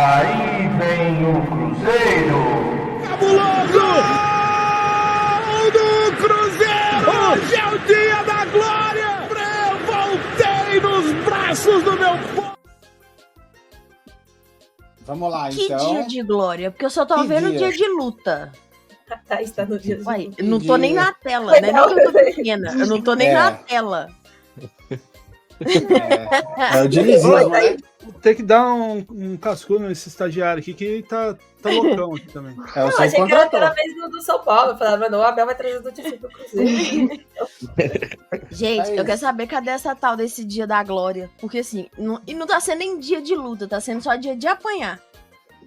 Aí vem o Cruzeiro. Cabuloso! Gol do Cruzeiro! Hoje é o dia da glória! Eu voltei nos braços do meu povo! Vamos lá, Que então. dia de glória, porque eu só tô Que vendo dia? dia de luta. Tá, está no dia. Uai, eu não tô nem na tela, né? Não. Não que eu tô pequena, eu não tô nem na tela. É o dinizismo, né? Tem que dar um cascudo nesse estagiário aqui que tá loucão aqui também. É o Não, seu achei que era contrator. a vez do São Paulo. Eu falava, mano, o Abel vai trazer notícia do Cruzeiro. Gente, É eu quero saber cadê essa tal desse dia da glória. Porque assim, não tá sendo nem dia de luta, tá sendo só dia de apanhar.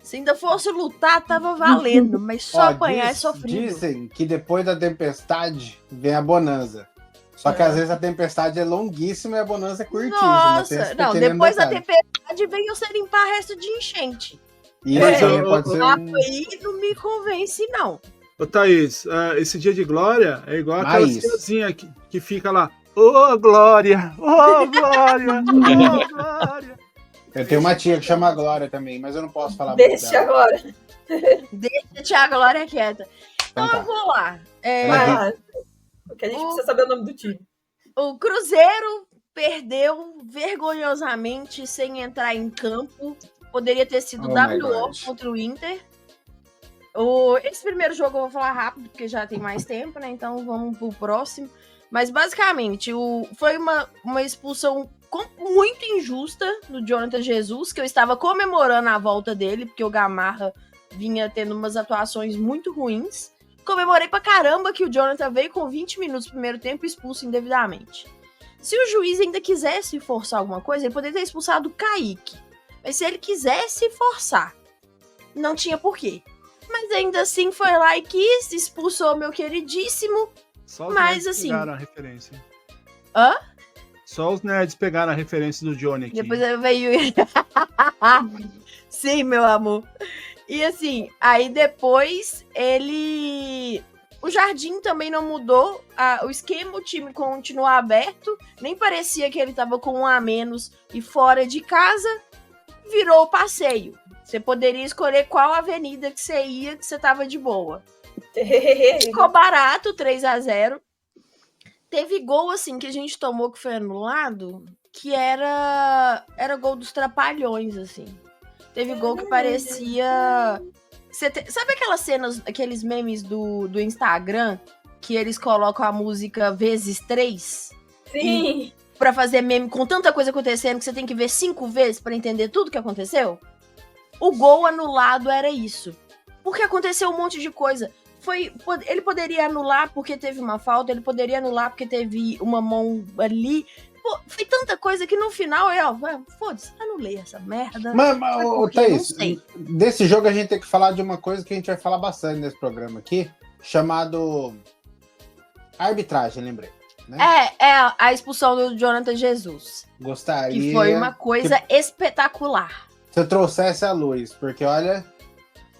Se ainda fosse lutar, tava valendo, mas só apanhar é sofrido. Dizem que depois da tempestade vem a bonança. Só que às vezes a tempestade é longuíssima e a bonança é curtíssima. Tem Nossa, esse não, pequeno depois da detalhe. tempestade vem você limpar resto de enchente. E Mas isso aí eu- pode ser Aí não me convence, não. Ô, Thaís, esse dia de glória é igual aquela Mas- tiazinha que fica lá. Ô, glória! Ô, glória! Ô, glória! Eu tenho uma tia que chama Glória também, mas eu não posso falar muito Deixa dela. agora. Deixa a glória quieta. Então Então tá. eu vou lá. Vai lá. Porque a gente precisa saber o nome do time. O Cruzeiro perdeu vergonhosamente sem entrar em campo. Poderia ter sido Oh my WO God. contra o Inter. Esse primeiro jogo eu vou falar rápido, porque já tem mais tempo, né? Então vamos pro próximo. Mas basicamente, foi uma expulsão muito injusta do Jonathan Jesus, que eu estava comemorando a volta dele, porque o Gamarra vinha tendo umas atuações muito ruins. Comemorei pra caramba que o Jonathan veio com 20 minutos no primeiro tempo expulso indevidamente. Se o juiz ainda quisesse forçar alguma coisa, ele poderia ter expulsado o Kaique. Mas se ele quisesse forçar, não tinha porquê. Mas ainda assim foi lá e quis, expulsou meu queridíssimo. Só os Mas, nerds assim- pegaram a referência. Hã? Só os nerds pegaram a referência do Johnny aqui. Depois veio. Sim, meu amor. E assim, aí depois ele. O Jardim também não mudou. O esquema, o time continuou aberto. Nem parecia que ele tava com um a menos e fora de casa. Virou o passeio. Você poderia escolher qual avenida que você ia, que você tava de boa. Ficou barato, 3-0. Teve gol, assim, que a gente tomou que foi anulado, que era gol dos Trapalhões, assim. Teve gol que parecia... Sabe aquelas cenas, aqueles memes do Instagram, que eles colocam a música vezes 3? Sim. Pra fazer meme com tanta coisa acontecendo que você tem que ver 5 vezes pra entender tudo que aconteceu? O gol anulado era isso. Porque aconteceu um monte de coisa. Ele poderia anular porque teve uma falta, ele poderia anular porque teve uma mão ali. Pô, foi tanta coisa que no final foda-se, anulei essa merda. Mas, Por quê? Thaís, Não sei. desse jogo a gente tem que falar de uma coisa que a gente vai falar bastante nesse programa aqui, chamado arbitragem, lembrei. Né? É a expulsão do Jonathan Jesus. Gostaria Que foi uma coisa espetacular. se eu trouxesse a luz, porque olha,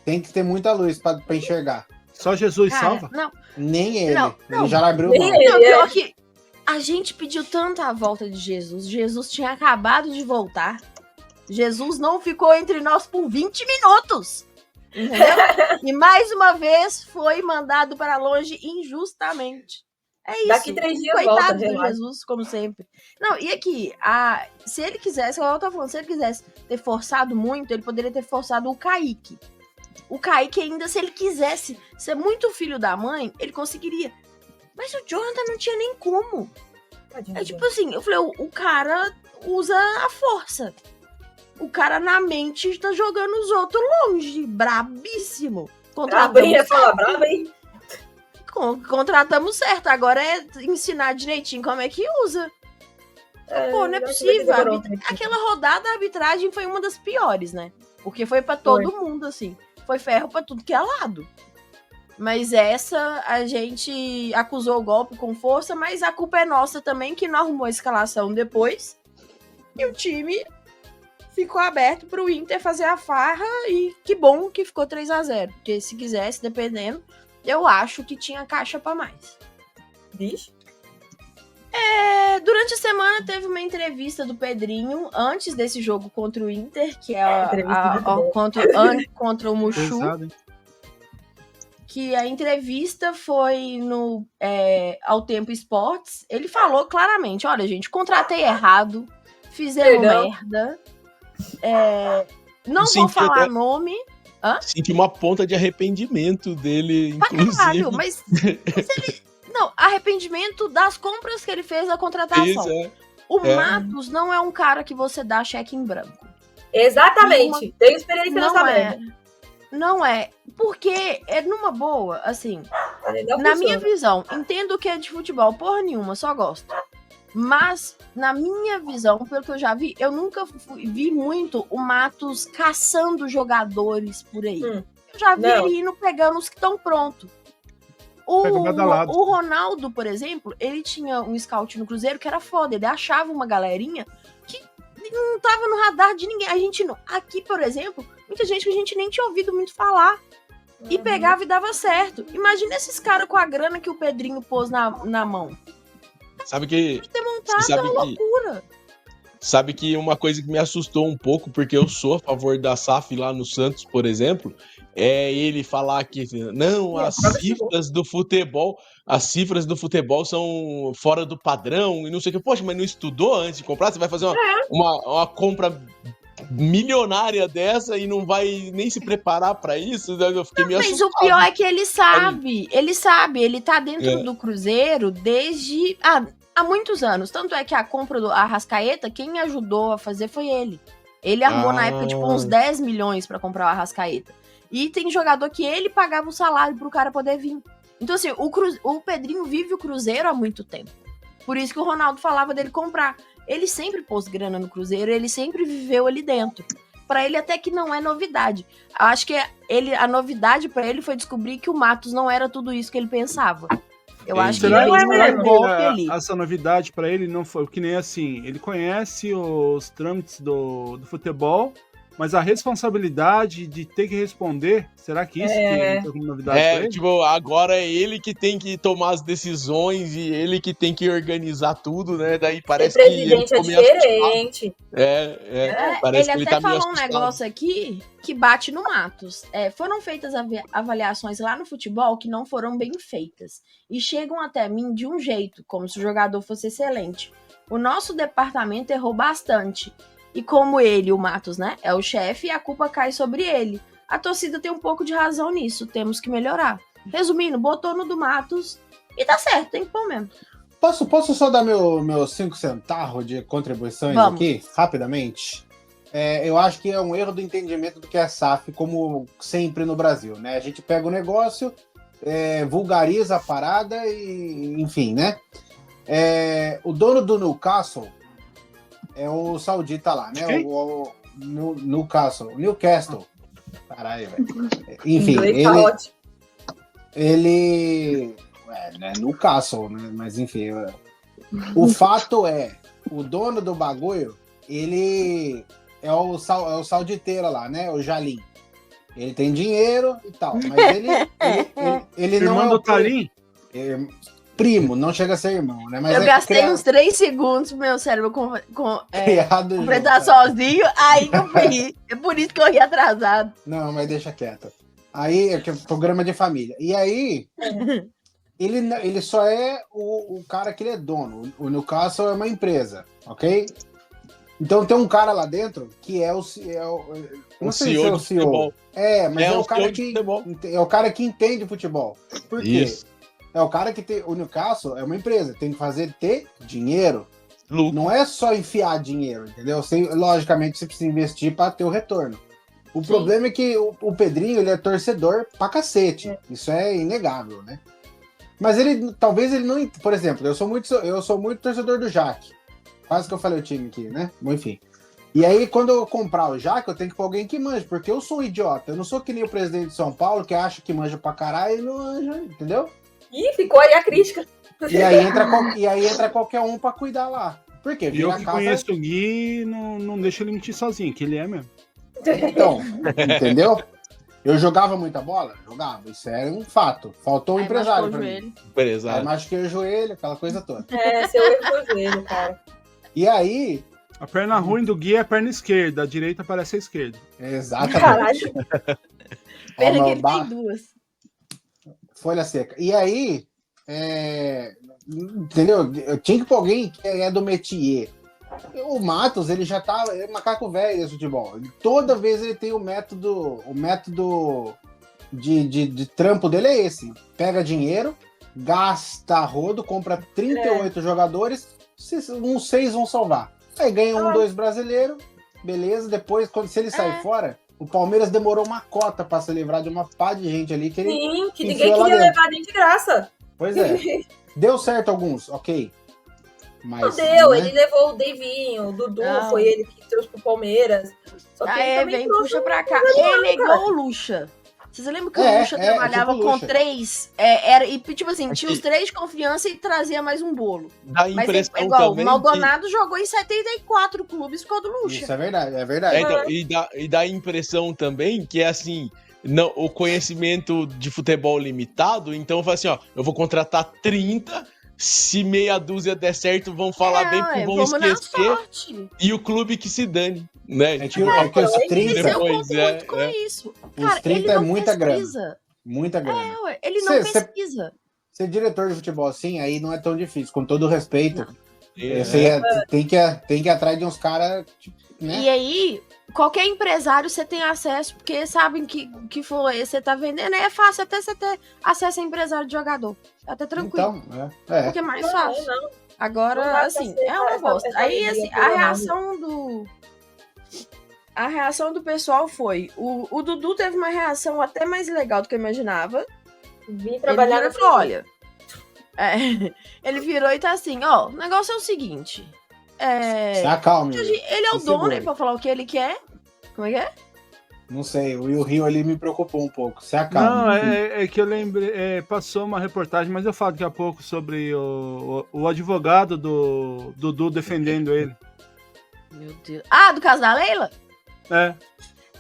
tem que ter muita luz pra enxergar. Só Jesus Cara, salva? não, Nem ele. Não, Ele já abriu Nem mão. ele. não, pior que a gente pediu tanto a volta de Jesus. Jesus tinha acabado de voltar. Jesus não ficou entre nós por 20 minutos. Entendeu? E mais uma vez foi mandado para longe injustamente. É isso. Daqui 3 dias Coitado volta, do relaxa. Jesus, como sempre. Não, e aqui, se ele quisesse, igual eu tô falando, se ele quisesse ter forçado muito, ele poderia ter forçado o Kaique. O Kaique ainda, se ele quisesse ser muito filho da mãe, ele conseguiria. Mas o Jonathan não tinha nem como. Tadinho, É tipo assim, eu falei, o cara usa a força. O cara na mente tá jogando os outros longe. Brabíssimo. brabo, hein? Ia falar brabo, hein? Contratamos certo. Agora é ensinar direitinho como é que usa. Pô, não é acho que possível. demorou um tempinho. Aquela rodada, a arbitragem foi uma das piores, né? Porque foi pra todo mundo, assim. Foi ferro pra tudo que é lado. Mas essa, a gente acusou o golpe com força, mas a culpa é nossa também, que não arrumou a escalação depois. E o time ficou aberto pro Inter fazer a farra, e que bom que ficou 3-0. Porque se quisesse, dependendo, eu acho que tinha caixa pra mais. Vixe. Durante a semana teve uma entrevista do Pedrinho antes desse jogo contra o Inter, que é contra o Mushu. Pesado, hein? Que a entrevista foi no Ao Tempo Esportes. Ele falou claramente: olha, gente, contratei errado, fizemos Perdão. merda. Não vou Senti falar até- nome. Senti uma ponta de arrependimento dele, Pra inclusive. caralho, mas ele. Não, arrependimento das compras que ele fez na contratação. Isso, é. O É. Matos não é um cara que você dá cheque em branco. Exatamente. Tenho experiência nessa Não merda. Não é. Porque é numa boa, assim. Não Na funciona. minha visão, entendo que é de futebol, porra nenhuma, só gosto. Mas, na minha visão, pelo que eu já vi, eu nunca vi muito o Matos caçando jogadores por aí. Eu já vi Não. ele indo pegando os que estão prontos. Pega badalado. O Ronaldo, por exemplo, ele tinha um scout no Cruzeiro que era foda. Ele achava uma galerinha que não tava no radar de ninguém. A gente não. Aqui, por exemplo, muita gente que a gente nem tinha ouvido muito falar. E pegava e dava certo. Imagina esses caras com a grana que o Pedrinho pôs na mão. Sabe que, Ter montado Você sabe é uma que- loucura. sabe que uma coisa que me assustou um pouco, porque eu sou a favor da SAF lá no Santos, por exemplo, é ele falar que não, as cifras do futebol são fora do padrão e não sei o que. Poxa, mas não estudou antes de comprar? Você vai fazer uma compra milionária dessa e não vai nem se preparar pra isso? Eu fiquei meio Mas assustado. o pior é que ele sabe. Ele tá dentro É. do Cruzeiro desde há muitos anos. Tanto é que a compra do Arrascaeta, quem ajudou a fazer foi ele. Ele armou na época tipo uns 10 milhões pra comprar o Arrascaeta. E tem jogador que ele pagava o salário pro cara poder vir. Então assim, o Pedrinho vive o Cruzeiro há muito tempo. Por isso que o Ronaldo falava dele comprar. Ele sempre pôs grana no Cruzeiro, ele sempre viveu ali dentro. Pra ele até que não é novidade. Eu acho que a novidade pra ele foi descobrir que o Matos não era tudo isso que ele pensava. Eu acho que ele Será, Não é fez um mesmo. golpe ali. essa novidade pra ele não foi que nem assim? Ele conhece os trâmites do futebol, mas a responsabilidade de ter que responder, será que isso que foi como novidade pra ele? Tipo, agora é ele que tem que tomar as decisões e ele que tem que organizar tudo, né? Daí Ser parece que ele presidente é ficou meio assustado. diferente. Parece Ele que ele até tá meio falou um assustado. negócio aqui que bate no Matos. Foram feitas avaliações lá no futebol que não foram bem feitas. E chegam até mim de um jeito, como se o jogador fosse excelente. O nosso departamento errou bastante. E como ele, o Matos, né, é o chefe, a culpa cai sobre ele. A torcida tem um pouco de razão nisso, temos que melhorar. Resumindo, botou no do Matos e tá certo, tem que pôr mesmo. Posso só dar meus 5 centavos de contribuições Vamos. aqui, rapidamente? Eu acho que é um erro do entendimento do que é SAF, como sempre no Brasil, né? A gente pega o negócio, vulgariza a parada e, enfim, né? O dono do Newcastle é o saudita lá, né? Quem? O Newcastle. Caralho, velho. Enfim, Inglês tá ótimo. ele né, Newcastle, né? Mas enfim, o fato é, o dono do bagulho, ele é o sauditeiro lá, né? O Jalim. Ele tem dinheiro e tal, mas ele não Irmão é do o Talim? primo, não chega a ser irmão, né? Mas Eu é gastei criado- uns 3 segundos pro meu cérebro criado completar junto, é. sozinho, aí que eu fui. É por isso que eu ri atrasado. Não, mas deixa quieto. Aí, é que é programa de família. E aí, ele só é o cara que ele é dono. O Newcastle é uma empresa, ok? Então tem um cara lá dentro que é o não O sei se CEO é o de CEO. futebol. Mas é o cara CEO de que futebol. é o cara que entende futebol. Por quê? Isso. É o cara que tem. O Newcastle é uma empresa, tem que fazer ter dinheiro. Lucro. Não é só enfiar dinheiro, entendeu? Logicamente você precisa investir para ter o retorno. O problema é que o Pedrinho, ele é torcedor pra cacete. Isso é inegável, né? Mas talvez ele não... Por exemplo, eu sou muito torcedor do Jaque. Quase que eu falei o time aqui, né? Bom, enfim. E aí, quando eu comprar o Jaque, eu tenho que pôr alguém que manja, porque eu sou um idiota. Eu não sou que nem o presidente de São Paulo, que acha que manja pra caralho e não manja, entendeu? Ih, ficou aí a crítica. E aí entra qualquer um pra cuidar lá. Por quê? E eu Vira que casa... conheço o Gui, não deixa ele mentir sozinho, que ele é mesmo. Então, entendeu? Eu jogava muita bola? Jogava, isso era um fato. Faltou um Aí empresário machucou o pra mim. joelho. Aí Empresário. machuquei o joelho, aquela coisa toda. Seu erro do joelho, cara. E aí, A perna ruim do Gui é a perna esquerda, a direita parece a esquerda. exatamente. Caralho. Pena Ó, que ele ba- tem duas. Folha seca. E aí, entendeu? Eu tinha que pôr alguém que é do métier. O Matos, ele já tá é macaco velho desse futebol. Toda vez ele tem o método de trampo dele é esse. Pega dinheiro, gasta a rodo, compra 38 jogadores, uns 6 vão salvar. Aí ganha 2 brasileiros, beleza. Depois, se ele sair fora, o Palmeiras demorou uma cota pra se livrar de uma pá de gente ali que ele Sim, que enfiou ninguém lá queria dentro. levar nem de graça. Pois é. Deu certo alguns, ok. Mas, Não deu, né? ele levou o Davinho, o Dudu, Não. foi ele que trouxe pro Palmeiras. Só que ele Aí também vem, trouxe puxa pra um cá. jogador, Ele é cara. igual o Lucha. Vocês lembram que o Lucha é trabalhava tipo o com Lucha. 3? E tipo assim, tinha os 3 de confiança e trazia mais um bolo. Dá a Mas é impressão igual, o também Maldonado jogou em 74 clubes por causa do Lucha. Isso é verdade, é que... verdade. então, e dá a impressão também que é assim, não, o conhecimento de futebol limitado, então fala assim, ó, eu vou contratar 30, se meia dúzia der certo, vão falar bem porque vão vamos na esquecer, sorte. e o clube que se dane, né? É que os 30, Mas eu Depois, conto muito com isso. os Cara, 30 ele é não muita grana. pesquisa. Muita grana. Ué, ele não Cê- pesquisa. Ser diretor de futebol assim, aí não é tão difícil. Com todo respeito, É. você tem que ir atrás de uns caras, tipo, né? E aí, qualquer empresário você tem acesso, porque sabem que você tá vendendo, é fácil até você ter acesso a empresário de jogador. É até tranquilo. Então, Porque é mais Não, fácil. não. Não Agora, dá pra assim, ser é uma essa bosta. Aí, pessoa assim, que via a reação do pessoal foi. O Dudu teve uma reação até mais legal do que eu imaginava. Vim trabalhar Ele no virou e falou, olha. Ele virou e tá assim, ó, o negócio é o seguinte. se acalme. Ele é o se dono, segure. ele pode falar o que ele quer. Como é que é? Não sei, o Will Rio ali me preocupou um pouco. Se Não, acalme. é que eu lembrei, passou uma reportagem, mas eu falo daqui a pouco sobre o advogado do Dudu defendendo ele. Meu Deus. Ah, do caso da Leila? É.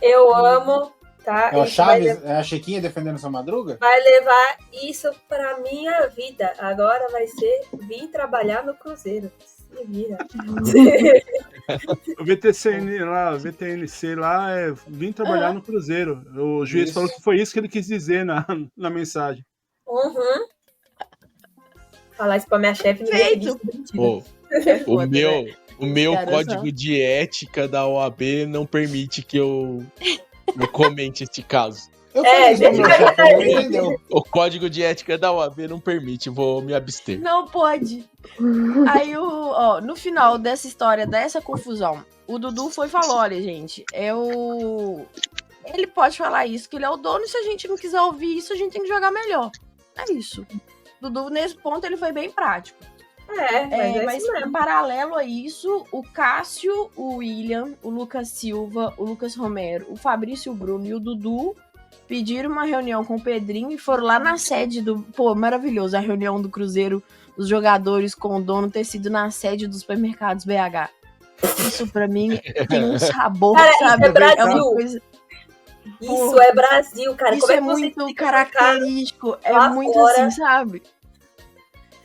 Eu amo, tá? É o Isso vai Chaves, é a Chiquinha defendendo sua madruga? vai levar isso pra minha vida. Agora vai ser vir trabalhar no Cruzeiro. Se vira. O VTNC lá vim trabalhar no Cruzeiro. O juiz Isso. falou que foi isso que ele quis dizer na mensagem. Uhum. Falar isso pra minha chefe ninguém Feito. acredita. Pô, É o foda, meu, né? o meu Caras código são. de ética da OAB não permite que eu comente este caso. Eu falei isso pro meu deixa chefe, ele não entendeu. O código de ética da OAB não permite, vou me abster. Não pode. Aí, no final dessa história, dessa confusão, o Dudu foi e falou, olha, gente, ele pode falar isso, que ele é o dono, e se a gente não quiser ouvir isso, a gente tem que jogar melhor. É isso. Dudu, nesse ponto, ele foi bem prático. Mas Mas em paralelo a isso, o Cássio, o William, o Lucas Silva, o Lucas Romero, o Fabrício o Bruno e o Dudu pediram uma reunião com o Pedrinho e foram lá na sede do... Pô, maravilhoso, a reunião do Cruzeiro, os jogadores com o dono ter sido na sede dos supermercados BH. Isso pra mim tem um sabor, Cara, isso sabe? é Brasil. uma coisa... Isso é Brasil, cara. Isso Como é que você muito explica característico, é lá muito fora? assim, sabe?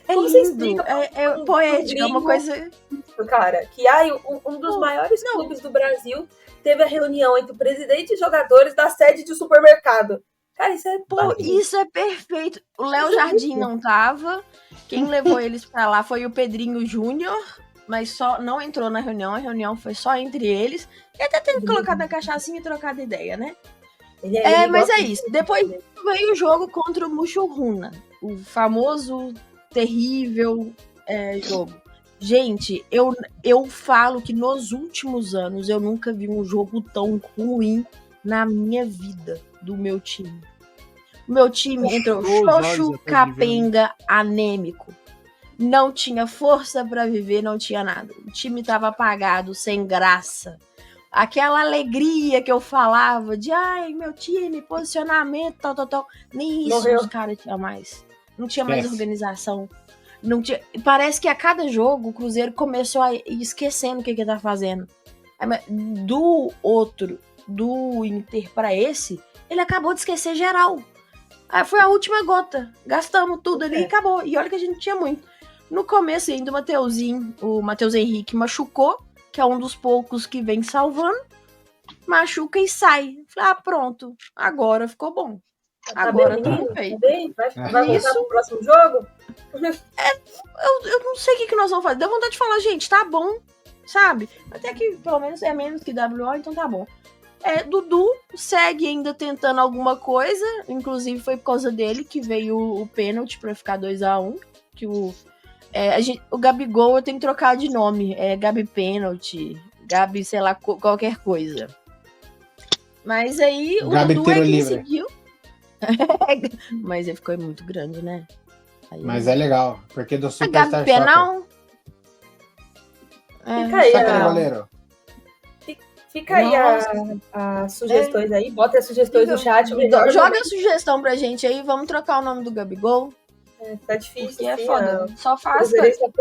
É Como você lindo, explica é um poético, é uma gringo? coisa... cara, que um dos maiores clubes do Brasil teve a reunião entre o presidente e jogadores da sede de supermercado. Cara, isso é... Pô, isso é perfeito. O Léo Jardim não tava. Quem levou eles pra lá foi o Pedrinho Júnior, mas só não entrou na reunião. A reunião foi só entre eles. E até teve colocado a cachaçinha e trocado ideia, né? Mas é isso. Depois veio o jogo contra o Muxurruna. O famoso, terrível jogo. Gente, eu falo que nos últimos anos eu nunca vi um jogo tão ruim na minha vida do meu time. O meu time entrou xoxo, capenga, anêmico. Não tinha força pra viver, não tinha nada. O time tava apagado, sem graça. Aquela alegria que eu falava de ai, meu time, posicionamento, tal. Nem isso Morreu. os caras tinham mais. Não tinha mais organização. Não tinha... Parece que a cada jogo o Cruzeiro começou a ir esquecendo o que tá fazendo. Do outro do Inter pra esse, ele acabou de esquecer geral. Aí foi a última gota. Gastamos tudo ali e acabou. E olha que a gente tinha muito. No começo ainda o Matheus Henrique machucou, que é um dos poucos que vem salvando. Machuca e sai. Falei, pronto. Agora ficou bom. Agora tá feito. Vai voltar pro próximo jogo? Eu não sei o que nós vamos fazer. Deu vontade de falar, gente, tá bom, sabe? Até que pelo menos é menos que WO, então tá bom. Dudu segue ainda tentando alguma coisa. Inclusive foi por causa dele que veio o pênalti pra ficar 2-1. Que o Gabigol eu tenho que trocar de nome. É Gabi Pênalti, Gabi, sei lá, qualquer coisa. Mas aí o Gabi Dudu tiro livre. conseguiu. Mas ele ficou muito grande, né? Aí, Mas é legal, porque do a Superstar Gabi Penal. Fica aí, Soccer goleiro. Fica aí as sugestões aí, bota as sugestões no chat. Joga a sugestão pra gente aí, vamos trocar o nome do Gabigol. Tá difícil. É foda. Só faz.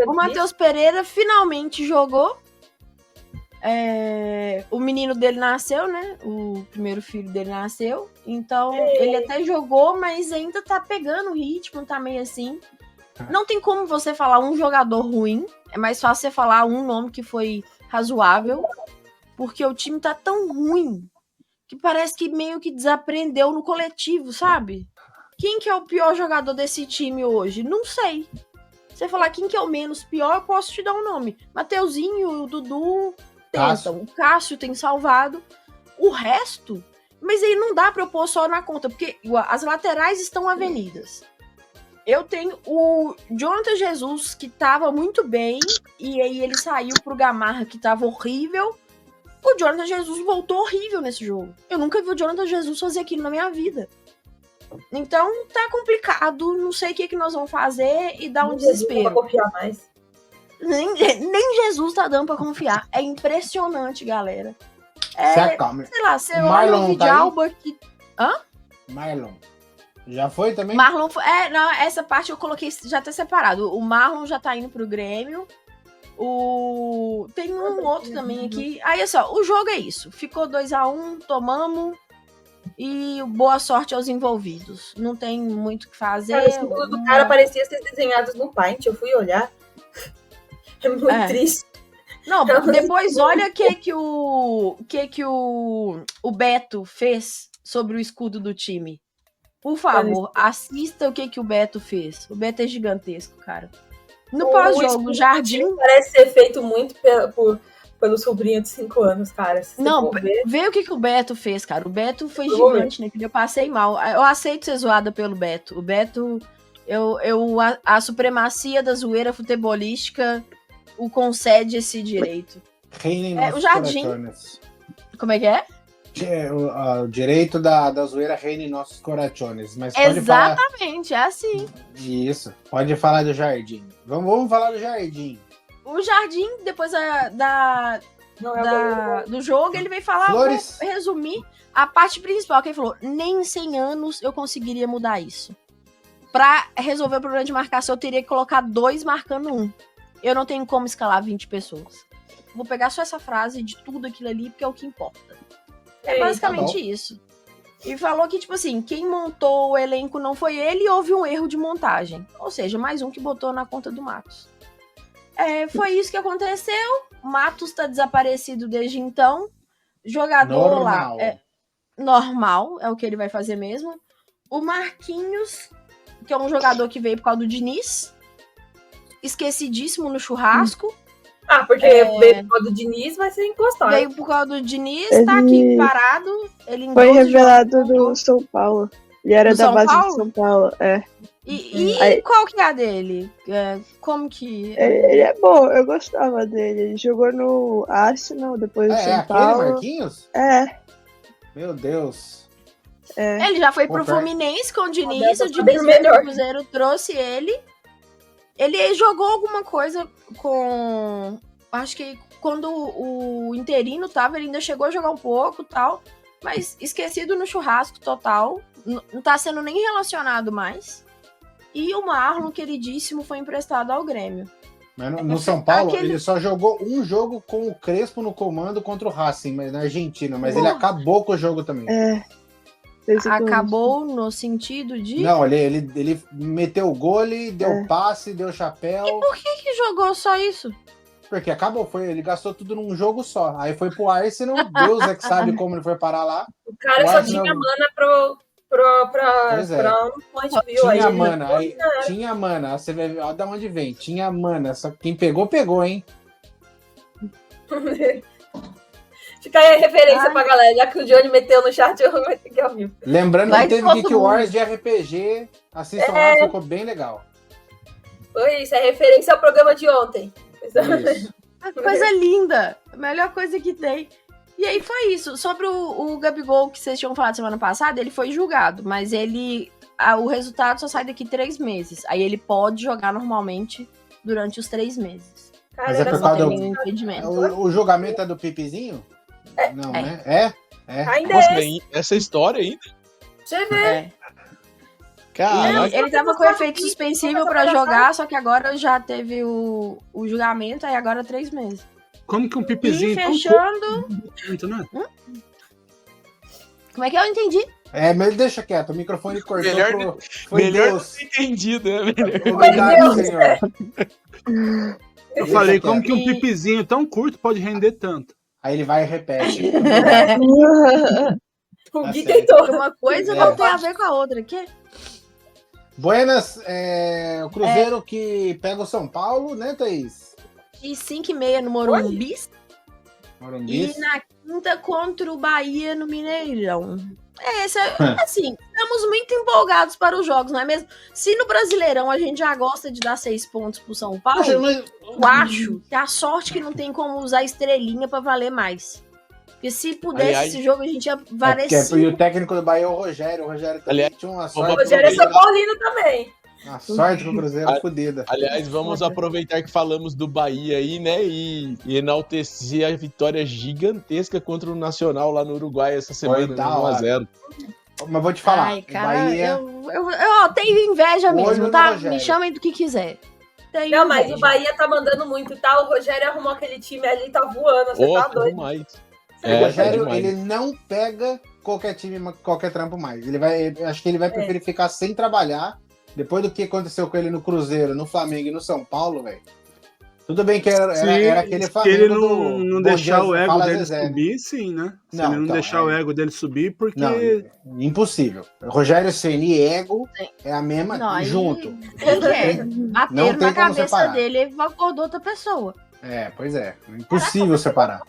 O Matheus Pereira finalmente jogou. O menino dele nasceu, né? O primeiro filho dele nasceu. Então, ele até jogou, mas ainda tá pegando o ritmo, tá meio assim. Não tem como você falar um jogador ruim. É mais fácil você falar um nome que foi razoável. Porque o time tá tão ruim que parece que meio que desaprendeu no coletivo, sabe? Quem que é o pior jogador desse time hoje? Não sei. Você falar quem que é o menos pior, eu posso te dar um nome. Mateuzinho, o Dudu tentam. O Cássio tem salvado. O resto... Mas aí não dá pra eu pôr só na conta, porque as laterais estão avenidas. Eu tenho o Jonathan Jesus, que tava muito bem, e aí ele saiu pro Gamarra, que tava horrível. O Jonathan Jesus voltou horrível nesse jogo. Eu nunca vi o Jonathan Jesus fazer aquilo na minha vida. Então, tá complicado. Não sei o que nós vamos fazer e dá um desespero. Não dá pra confiar mais. Nem Jesus tá dando pra confiar. É impressionante, galera. Sei lá, você olha o Vidalba que... Marlon. Já foi também? Marlon foi... não, essa parte eu coloquei já tá separado. O Marlon já tá indo pro Grêmio. Tem um outro também aqui. Aí, só, o jogo é isso. Ficou 2-1, tomamos. E boa sorte aos envolvidos. Não tem muito o que fazer. Cara, o escudo do cara parecia ser desenhado no Paint. Eu fui olhar. É muito triste. Não, depois olha o que o Beto fez sobre o escudo do time. Por favor, assista o que o Beto fez. O Beto é gigantesco, cara. No pós-jogo, o Jardim... Parece ser feito muito pelo sobrinho de 5 anos, cara. Não, vê o que o Beto fez, cara. O Beto foi gigante, né? Eu passei mal. Eu aceito ser zoada pelo Beto. O Beto... A supremacia da zoeira futebolística o concede esse direito. O Jardim... Corações. Como é que é? O direito da zoeira reina em nossos corações. Mas pode exatamente, é assim. Isso. Pode falar do Jardim. Vamos falar do Jardim. O Jardim, depois do jogo, ele veio falar, vou resumir a parte principal, que ele falou, nem em 100 anos eu conseguiria mudar isso. Pra resolver o problema de marcação, eu teria que colocar 2 marcando 1. Eu não tenho como escalar 20 pessoas. Vou pegar só essa frase de tudo aquilo ali, porque é o que importa. É basicamente isso. E falou que, tipo assim, quem montou o elenco não foi ele e houve um erro de montagem. Ou seja, mais um que botou na conta do Matos. Foi isso que aconteceu. Matos tá desaparecido desde então. Jogador normal. Lá normal, é o que ele vai fazer mesmo. O Marquinhos, que é um jogador que veio por causa do Diniz. Esquecidíssimo no churrasco. Porque veio por causa do Diniz, vai ser encostado. Veio por causa do Diniz, tá aqui parado. Ele foi revelado do São Paulo. Ele era da base do São Paulo, E qual que é a dele? Como que... Ele é bom, eu gostava dele. Ele jogou no Arsenal, depois do São Paulo. Marquinhos? Meu Deus. Ele já foi pro Fluminense com o Diniz. O Diniz do Cruzeiro trouxe ele. Ele jogou alguma coisa com... Acho que quando o interino tava, ele ainda chegou a jogar um pouco e tal. Mas esquecido no churrasco total. Não tá sendo nem relacionado mais. E o Marlon, queridíssimo, foi emprestado ao Grêmio. Mas no São Paulo, Aquele- ele só jogou um jogo com o Crespo no comando contra o Racing, mas na Argentina. Mas ele acabou com o jogo também. Fez o Acabou no sentido de. Não, ele meteu o gole, deu passe, deu chapéu. Por que jogou só isso? Porque acabou, ele gastou tudo num jogo só. Aí foi pro Arsenal, Deus é que sabe como ele foi parar lá. O cara O só Arsenal- tinha mana Pois é. pra um point view aí. Tinha mana, tinha mana. Você vai ver, olha da onde vem. Tinha mana, só que quem pegou, pegou, hein? Fica aí a referência pra galera, já que o Johnny meteu no chat, eu vou ter que ouvir. Lembrando Vai que teve todo Geek mundo. Wars de RPG. Assistam lá, ficou bem legal. Foi isso, é referência ao programa de ontem. Isso. Coisa linda. A melhor coisa que tem. E aí foi isso. Sobre o Gabigol que vocês tinham falado semana passada, ele foi julgado, mas o resultado só sai daqui 3 meses. Aí ele pode jogar normalmente durante os 3 meses. Cara, Mas é era por só causa do- ter- Impedimento. O julgamento é do Pipizinho? Não, É. né? É? Ainda Nossa, é tem essa história ainda. Você vê. É. Caraca. Ele tava com efeito suspensivo pra jogar, só que agora já teve o julgamento, aí agora 3 meses. Como que um E pipizinho tão fechando. curto, né? Como é que eu entendi? Mas deixa quieto, o microfone cortou Melhor- Foi Melhor não Deus. ter entendido, né? Melhor. Obrigado, senhor. Eu Deixa falei, quieto. como que um pipizinho tão curto pode render tanto? Aí ele vai e repete. O Tá Gui certo. tentou. Uma coisa não tem a ver com a outra. Que? Buenas, o Cruzeiro que pega o São Paulo, né, Thaís? E 5h30 no Morumbi. Morumbi. E na quinta contra o Bahia no Mineirão. Assim, estamos muito empolgados para os jogos, não é mesmo? Se no Brasileirão a gente já gosta de dar 6 pontos pro São Paulo, Poxa, mas eu acho que a sorte que não tem como usar estrelinha para valer mais. Porque se pudesse Aliás, esse jogo, a gente ia valer e o 5. técnico do Bahia é o Rogério. O Rogério também Aliás, tinha uma O sorte. Rogério é São Paulino também. Uma sorte com o Cruzeiro fodida. Aliás, vamos aproveitar que falamos do Bahia aí, né? E enaltecer a vitória gigantesca contra o Nacional lá no Uruguai essa semana, né, da hora. 1x0. Mas vou te falar, Ai, o cara, Bahia... eu tenho inveja Olho mesmo, no tá? Rogério. Me chamem do que quiser. Tenho Não, mas inveja. o Bahia tá mandando muito, tá? O Rogério arrumou aquele time ali, tá voando, você tá doido. Demais. O Rogério, demais. ele não pega qualquer time, qualquer trampo mais. Acho que ele vai preferir ficar sem trabalhar. Depois do que aconteceu com ele no Cruzeiro, no Flamengo e no São Paulo, velho. Tudo bem que era aquele Se Flamengo ele do não Bom deixar Dia, o ego Fala dele Zezé, né? subir, sim, né? Se Não, ele não então, deixar o ego dele subir, porque... Não, impossível. Rogério Ceni e ego é a mesma, Não, aí- junto. Quem quer? Não Bateram tem na como cabeça separar. dele e acordou outra pessoa. Pois é. Impossível separar.